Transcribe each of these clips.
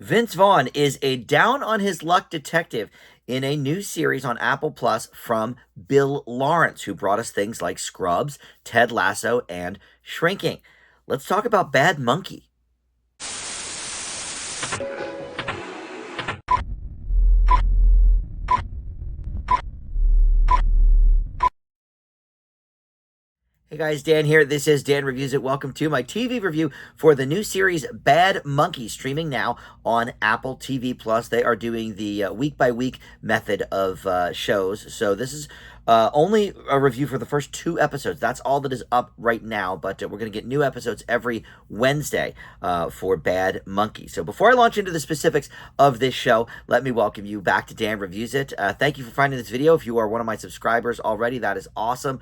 Vince Vaughn is a down-on-his-luck detective in a new series on Apple Plus from Bill Lawrence, who brought us things like Scrubs, Ted Lasso, and Shrinking. Let's talk about Bad Monkey. Hey guys, Dan here. This is Dan Reviews It. Welcome to my TV review for the new series Bad Monkey, streaming now on Apple TV Plus. They are doing the week-by-week method of shows. So this is only a review for the first 2 episodes. That's all that is up right now, but we're going to get new episodes every Wednesday for Bad Monkey. So before I launch into the specifics of this show, let me welcome you back to Dan Reviews It. Thank you for finding this video. If you are one of my subscribers already, that is awesome.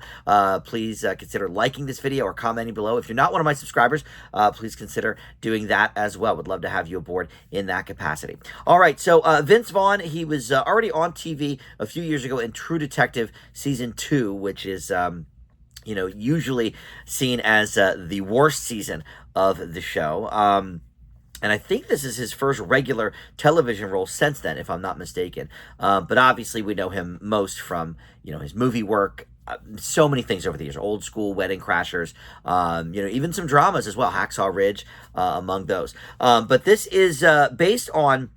Please consider liking this video or commenting below. If you're not one of my subscribers, please consider doing that as well. Would love to have you aboard in that capacity. All right, so Vince Vaughn, he was already on TV a few years ago in True Detective Season 2, which is, usually seen as the worst season of the show. And I think this is his first regular television role since then, if I'm not mistaken. But obviously we know him most from, his movie work, so many things over the years, Old School, Wedding Crashers, even some dramas as well, Hacksaw Ridge, among those. But this is based on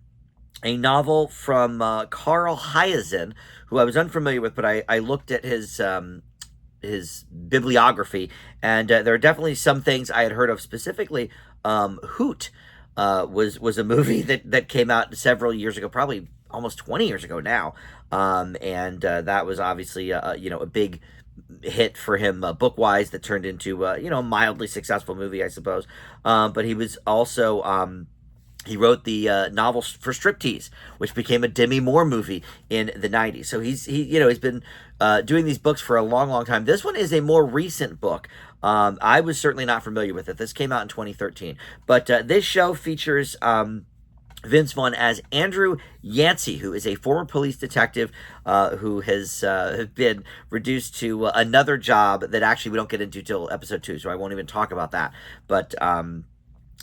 a novel from Carl Hiaasen, who I was unfamiliar with, but I looked at his bibliography, and there are definitely some things I had heard of, specifically Hoot was a movie that came out several years ago, probably almost 20 years ago now, and that was obviously a big hit for him book-wise, that turned into a mildly successful movie, I suppose. But he was also he wrote the novel for Striptease, which became a Demi Moore movie in the 90s. So he's been doing these books for a long, long time. This one is a more recent book. I was certainly not familiar with it. This came out in 2013. But this show features Vince Vaughn as Andrew Yancey, who is a former police detective who has been reduced to another job that actually we don't get into till episode 2, so I won't even talk about that. But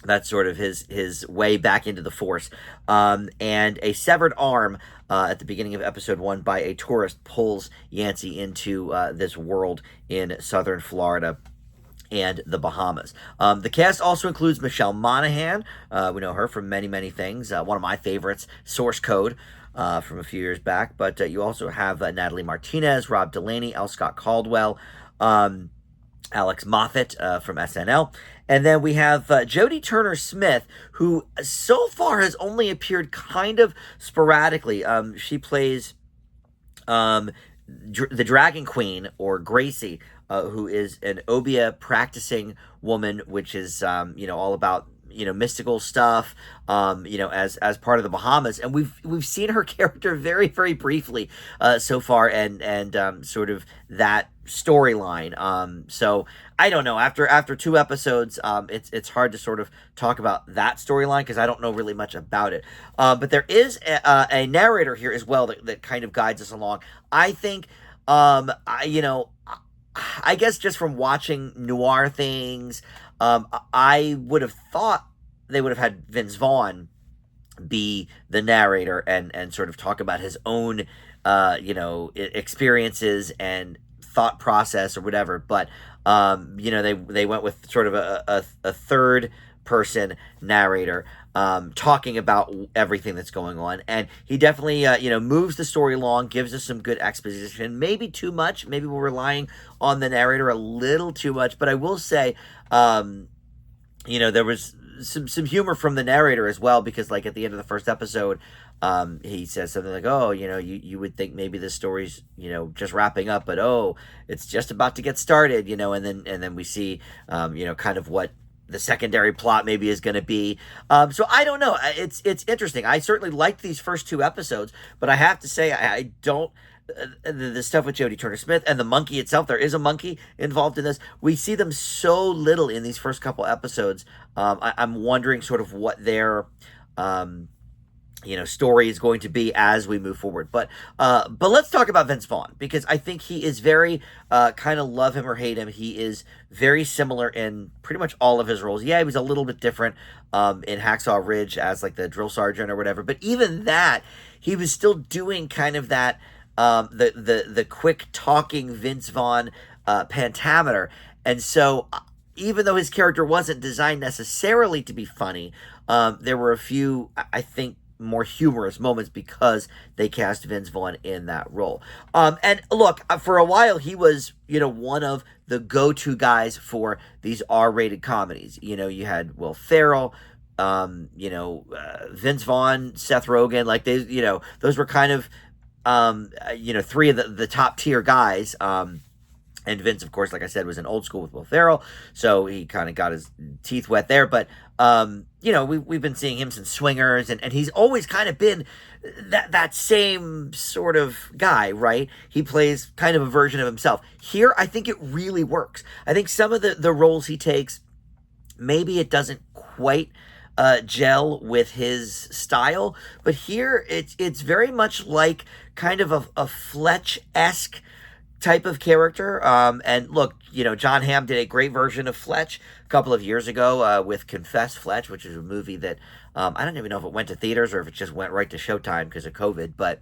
that's sort of his way back into the force. And a severed arm at the beginning of episode 1 by a tourist pulls Yancey into this world in southern Florida and the Bahamas. The cast also includes Michelle Monaghan. We know her from many, many things. One of my favorites, Source Code, from a few years back. But you also have Natalie Martinez, Rob Delaney, L. Scott Caldwell, Alex Moffat from SNL. And then we have Jodie Turner-Smith, who so far has only appeared kind of sporadically. She plays the Dragon Queen, or Gracie, who is an Obeah practicing woman, which is, all about mystical stuff, as part of the Bahamas. And we've seen her character very, very briefly so far, and sort of that storyline. So I don't know. After 2 episodes, it's hard to sort of talk about that storyline because I don't know really much about it. But there is a narrator here as well that kind of guides us along. I think, I guess just from watching noir things, I would have thought they would have had Vince Vaughn be the narrator and sort of talk about his own, experiences and thought process or whatever. But, they went with sort of a third person narrator, talking about everything that's going on. And he definitely, moves the story along, gives us some good exposition, maybe too much. Maybe we're relying on the narrator a little too much, but I will say, there was some humor from the narrator as well, because like at the end of the first episode, he says something like, oh, you would think maybe this story's, just wrapping up, but oh, it's just about to get started, and then we see, kind of what the secondary plot maybe is going to be. So I don't know. It's interesting. I certainly liked these first 2 episodes, but I have to say I don't. The stuff with Jodie Turner-Smith and the monkey itself, there is a monkey involved in this. We see them so little in these first couple episodes. I'm wondering sort of what their story is going to be as we move forward. But let's talk about Vince Vaughn, because I think he is very kind of love him or hate him. He is very similar in pretty much all of his roles. Yeah, he was a little bit different in Hacksaw Ridge as like the drill sergeant or whatever, but even that, he was still doing kind of that the quick talking Vince Vaughn pentameter. And so even though his character wasn't designed necessarily to be funny, there were a few, I think, more humorous moments because they cast Vince Vaughn in that role. And look, for a while he was, one of the go-to guys for these R-rated comedies. You had Will Ferrell, Vince Vaughn, Seth Rogen, like those were kind of, three of the top tier guys. And Vince, of course, like I said, was in Old School with Will Ferrell, so he kind of got his teeth wet there. But we've been seeing him since Swingers, and he's always kind of been that same sort of guy, right? He plays kind of a version of himself. Here, I think it really works. I think some of the roles he takes, maybe it doesn't quite gel with his style, but here it's very much like kind of a Fletch-esque type of character. And look, John Hamm did a great version of Fletch a couple of years ago with Confess Fletch, which is a movie that I don't even know if it went to theaters or if it just went right to Showtime because of COVID, but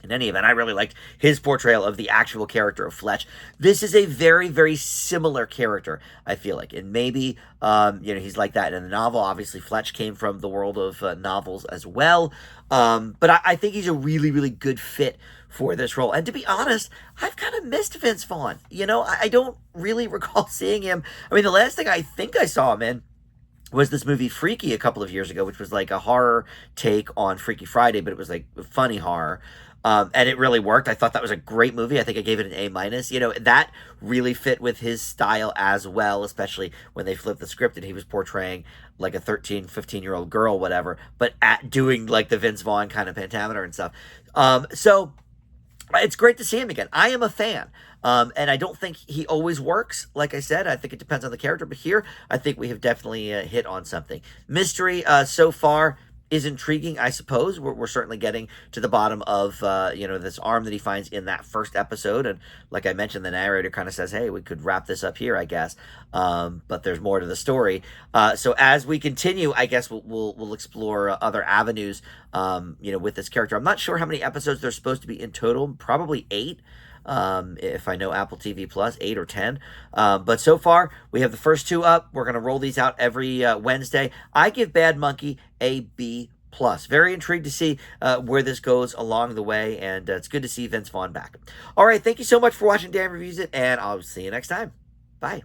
in any event, I really liked his portrayal of the actual character of Fletch. This is a very, very similar character, I feel like. And maybe, he's like that in the novel. Obviously, Fletch came from the world of novels as well. But I think he's a really, really good fit for this role. And to be honest, I've kind of missed Vince Vaughn. I don't really recall seeing him. I mean, the last thing I think I saw him in was this movie Freaky a couple of years ago, which was like a horror take on Freaky Friday, but it was like funny horror. And it really worked. I thought that was a great movie. I think I gave it an A-. That really fit with his style as well, especially when they flipped the script and he was portraying like a 13, 15-year-old girl, whatever, but doing like the Vince Vaughn kind of pentameter and stuff. So it's great to see him again. I am a fan. And I don't think he always works. Like I said, I think it depends on the character. But here, I think we have definitely hit on something. Mystery so far is intriguing, I suppose. We're certainly getting to the bottom of, this arm that he finds in that first episode. And like I mentioned, the narrator kind of says, hey, we could wrap this up here, I guess. But there's more to the story. So as we continue, I guess we'll explore other avenues, with this character. I'm not sure how many episodes there's supposed to be in total. Probably 8. If I know Apple TV Plus, 8 or 10. But so far, we have the first 2 up. We're going to roll these out every Wednesday. I give Bad Monkey a B+. Very intrigued to see where this goes along the way, and it's good to see Vince Vaughn back. All right, thank you so much for watching Dan Reviews It, and I'll see you next time. Bye.